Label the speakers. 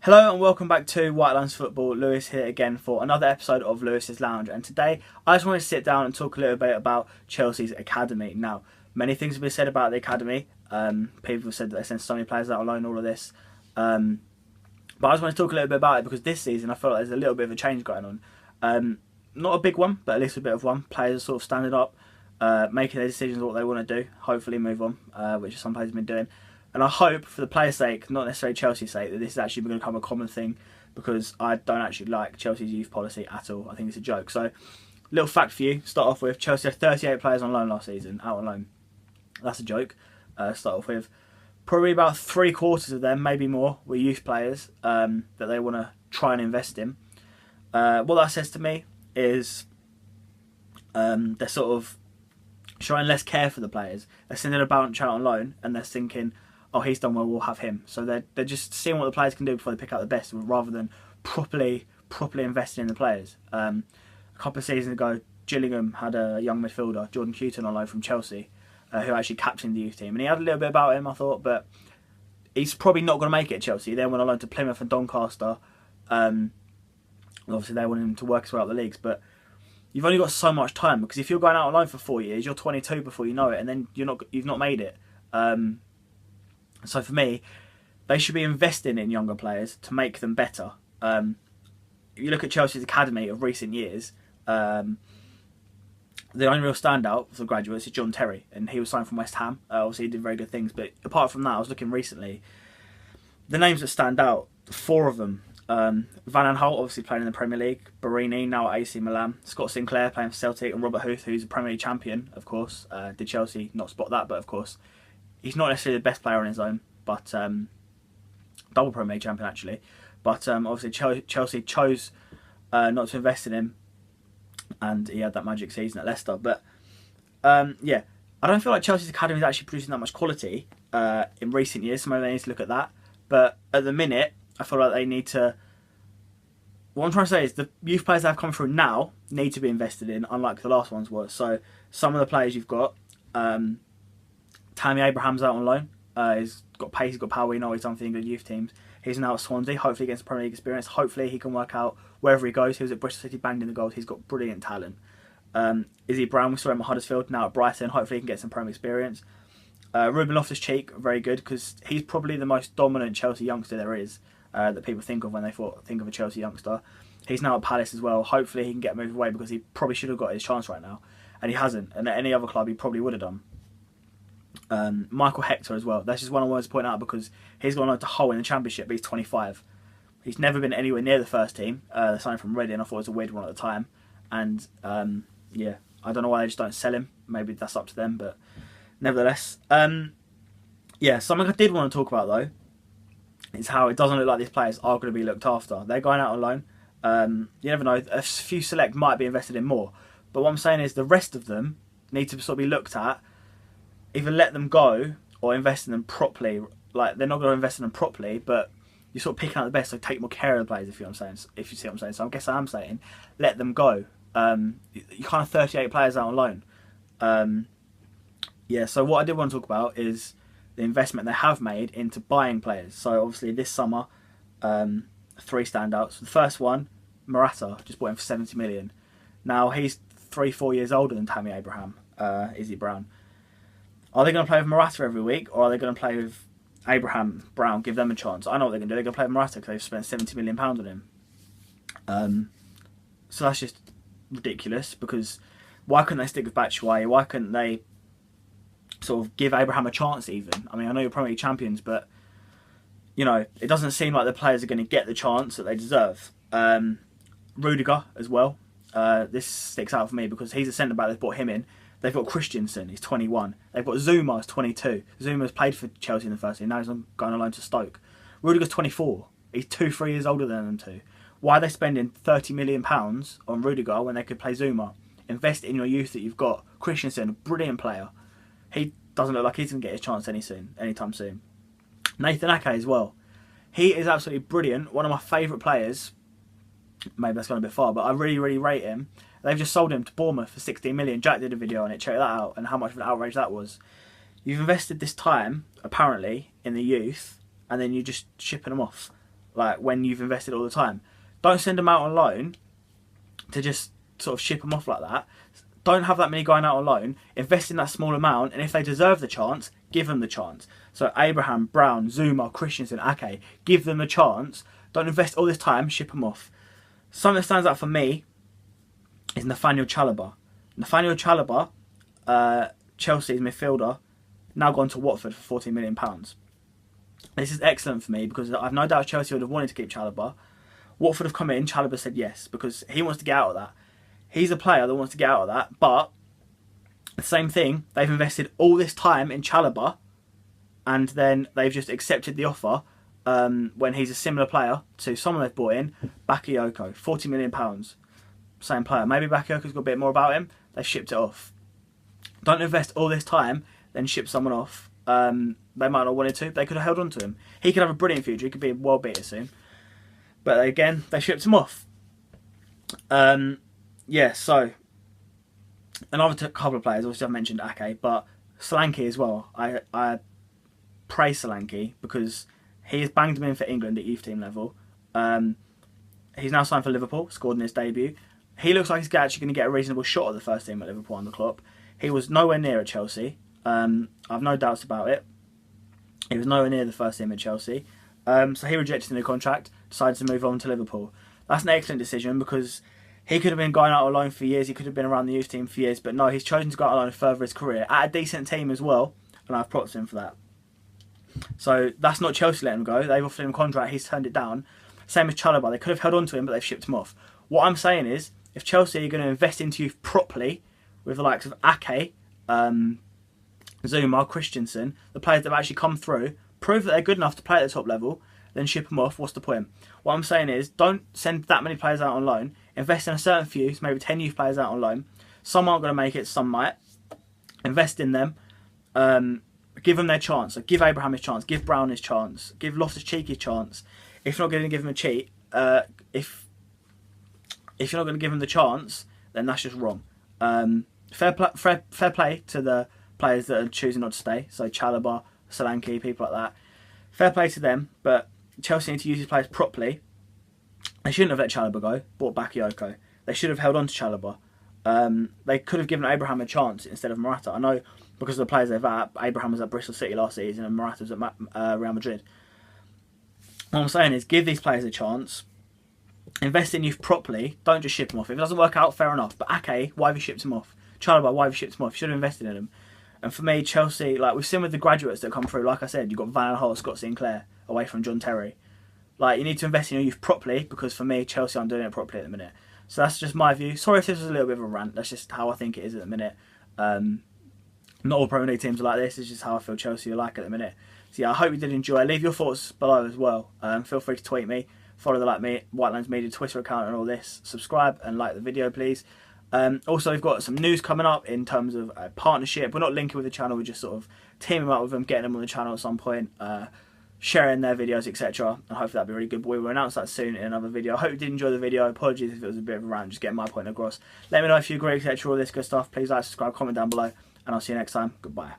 Speaker 1: Hello and welcome back to White Lines Football. Lewis here again for another episode of Lewis's Lounge, and today I just want to sit down and talk a little bit about Chelsea's academy. Now, many things have been said about the academy. People have said that they sent so many players out on loan, all of this. But I just want to talk a little bit about it because this season I feel like there's a little bit of a change going on. Not a big one, but at least a bit of one. Players are sort of standing up, making their decisions of what they want to do, hopefully move on, which some players have been doing. And I hope, for the players' sake, not necessarily Chelsea's sake, that this is actually going to become a common thing, because I don't actually like Chelsea's youth policy at all. I think it's a joke. So, little fact for you, start off with, Chelsea had 38 players on loan last season, out on loan. That's a joke. Start off with, probably about 3/4 of them, maybe more, were youth players that they want to try and invest in. What that says to me is they're sort of showing less care for the players. They're sending a bunch out on loan, and they're thinking, oh, he's done well, we'll have him. So they're just seeing what the players can do before they pick out the best, rather than properly investing in the players. A couple of seasons ago, Gillingham had a young midfielder, Jordan Houghton, on loan from Chelsea, who actually captained the youth team. And he had a little bit about him, I thought, but he's probably not going to make it at Chelsea. He then went on loan to Plymouth and Doncaster. Obviously, they wanted him to work his way up the leagues, but you've only got so much time, because if you're going out on loan for 4 years, you're 22 before you know it, and then you've not made it. So for me, they should be investing in younger players to make them better. If you look at Chelsea's academy of recent years, the only real standout for the graduates is John Terry, and he was signed from West Ham. Obviously, he did very good things, but apart from that, I was looking recently. The names that stand out, 4 of them. Van Aanholt, obviously playing in the Premier League. Barini, now at AC Milan. Scott Sinclair, playing for Celtic. And Robert Huth, who's a Premier League champion, of course. Did Chelsea not spot that? But of course, he's not necessarily the best player on his own, but double Premier League champion actually. But obviously Chelsea chose not to invest in him, and he had that magic season at Leicester. But yeah, I don't feel like Chelsea's academy is actually producing that much quality in recent years. So maybe they need to look at that. But at the minute, I feel like they need to. What I'm trying to say is the youth players that have come through now need to be invested in, unlike the last ones were. So some of the players you've got. Tammy Abraham's out on loan. He's got pace, he's got power, we know he's done for the England youth teams. He's now at Swansea, hopefully gets Premier League experience. Hopefully he can work out wherever he goes. He was at Bristol City, banged in the goals. He's got brilliant talent. Izzy Brown, we saw him at Huddersfield, now at Brighton. Hopefully he can get some Premier experience. Ruben Loftus-Cheek, very good, because he's probably the most dominant Chelsea youngster there is, that people think of when they think of a Chelsea youngster. He's now at Palace as well. Hopefully he can get moved away, because he probably should have got his chance right now. And he hasn't. And at any other club he probably would have done. Michael Hector as well. That's just one I wanted to point out, because he's gone on to Hull in the Championship, but he's 25. He's never been anywhere near the first team. They signed from Reading. I thought it was a weird one at the time. And yeah, I don't know why they just don't sell him. Maybe that's up to them, but nevertheless. Yeah, something I did want to talk about though is how it doesn't look like these players are going to be looked after. They're going out on loan. You never know. A few select might be invested in more. But what I'm saying is the rest of them need to sort of be looked at. Either let them go or invest in them properly. Like, they're not going to invest in them properly, but you're sort of picking out the best, so take more care of the players, if you see what I'm saying. So I guess I'm saying, let them go. You can't have 38 players out on loan. Yeah, so what I did want to talk about is the investment they have made into buying players. So obviously this summer, 3 standouts. The first one, Morata, just bought him for 70 million. Now he's 3-4 years older than Tammy Abraham, Izzy Brown. Are they going to play with Morata every week, or are they going to play with Abraham, Brown, give them a chance? I know what they're going to do. They're going to play with Morata because they've spent £70 million on him. So that's just ridiculous, because why couldn't they stick with Batshuayi? Why couldn't they sort of give Abraham a chance even? I mean, I know you're Premier League champions, but you know, it doesn't seem like the players are going to get the chance that they deserve. Rudiger as well. This sticks out for me because he's a centre-back. They've brought him in. They've got Christensen, he's 21. They've got Zuma, he's 22. Zuma's played for Chelsea in the first team, now he's going on loan to Stoke. Rudiger's 24. He's 3 years older than them two. Why are they spending £30 million on Rudiger when they could play Zuma? Invest in your youth that you've got. Christensen, a brilliant player. He doesn't look like he's going to get his chance anytime soon. Nathan Ake as well. He is absolutely brilliant. One of my favourite players. Maybe that's gone a bit far, but I really, really rate him. They've just sold him to Bournemouth for 16 million. Jack did a video on it. Check that out, and how much of an outrage that was. You've invested this time, apparently, in the youth, and then you're just shipping them off. like when you've invested all the time. Don't send them out on loan to just sort of ship them off like that. Don't have that many going out on loan. Invest in that small amount, and if they deserve the chance, give them the chance. So Abraham, Brown, Zuma, Christensen, Ake, give them the chance. Don't invest all this time, ship them off. Something that stands out for me is Nathaniel Chalobah. Nathaniel Chalobah, Chelsea's midfielder, now gone to Watford for £14 million. This is excellent for me because I've no doubt Chelsea would have wanted to keep Chalobah. Watford have come in, Chalobah said yes because he wants to get out of that. He's a player that wants to get out of that, but the same thing, they've invested all this time in Chalobah and then they've just accepted the offer when he's a similar player to someone they've brought in, Bakayoko, £40 million. Same player. Maybe Bakayoko's got a bit more about him. They've shipped it off. Don't invest all this time, then ship someone off. They might not wanted to. They could have held on to him. He could have a brilliant future. He could be a world beater soon. But again, they shipped him off. Yeah, so another couple of players. Obviously, I've mentioned Ake, but Solanke as well. I praise Solanke because he has banged him in for England at youth team level. He's now signed for Liverpool, scored in his debut. He looks like he's actually going to get a reasonable shot at the first team at Liverpool under Klopp. He was nowhere near at Chelsea. I've no doubts about it. He was nowhere near the first team at Chelsea. So he rejected the new contract, decided to move on to Liverpool. That's an excellent decision because he could have been going out on loan for years. He could have been around the youth team for years. But no, he's chosen to go out on loan to further his career at a decent team as well. And I've props him for that. So that's not Chelsea letting him go. They've offered him a contract. He's turned it down. Same as Chalobah. They could have held on to him, but they've shipped him off. What I'm saying is, if Chelsea are going to invest into youth properly, with the likes of Ake, Zuma, Christensen, the players that have actually come through, prove that they're good enough to play at the top level, then ship them off. What's the point? What I'm saying is, don't send that many players out on loan. Invest in a certain few, maybe 10 youth players out on loan. Some aren't going to make it, some might. Invest in them. Give them their chance. So give Abraham his chance. Give Brown his chance. Give Loftus-Cheek his chance. If you're not going to give him a cheat, if you're not going to give him the chance, then that's just wrong. Fair play to the players that are choosing not to stay. So Chalobah, Solanke, people like that. Fair play to them, but Chelsea need to use these players properly. They shouldn't have let Chalobah go, bought Bakayoko. They should have held on to Chalobah. They could have given Abraham a chance instead of Morata. I know because of the players they've had, Abraham was at Bristol City last season and Morata was at Real Madrid. What I'm saying is give these players a chance. Invest in youth properly. Don't just ship them off. If it doesn't work out, fair enough. But Ake, why have you shipped him off? Chalobah, why have you shipped him off? You should have invested in him. And for me, Chelsea, like we've seen with the graduates that come through, like I said, you've got Van Gaal, Scott Sinclair, away from John Terry. Like, you need to invest in your youth properly, because for me, Chelsea aren't doing it properly at the minute. So that's just my view. Sorry if this was a little bit of a rant. That's just how I think it is at the minute. Not all Premier League teams are like this. It's just how I feel Chelsea are like at the minute. So yeah, I hope you did enjoy. Leave your thoughts below as well. Feel free to tweet me. Follow the White Lines Media Twitter account and all this. Subscribe and like the video, please. Also, we've got some news coming up in terms of a partnership. We're not linking with the channel. We're just sort of teaming up with them, getting them on the channel at some point, sharing their videos, etc. And hopefully that'll be really good. But we will announce that soon in another video. I hope you did enjoy the video. Apologies if it was a bit of a rant. Just getting my point across. Let me know if you agree, etc. All this good stuff. Please like, subscribe, comment down below. And I'll see you next time. Goodbye.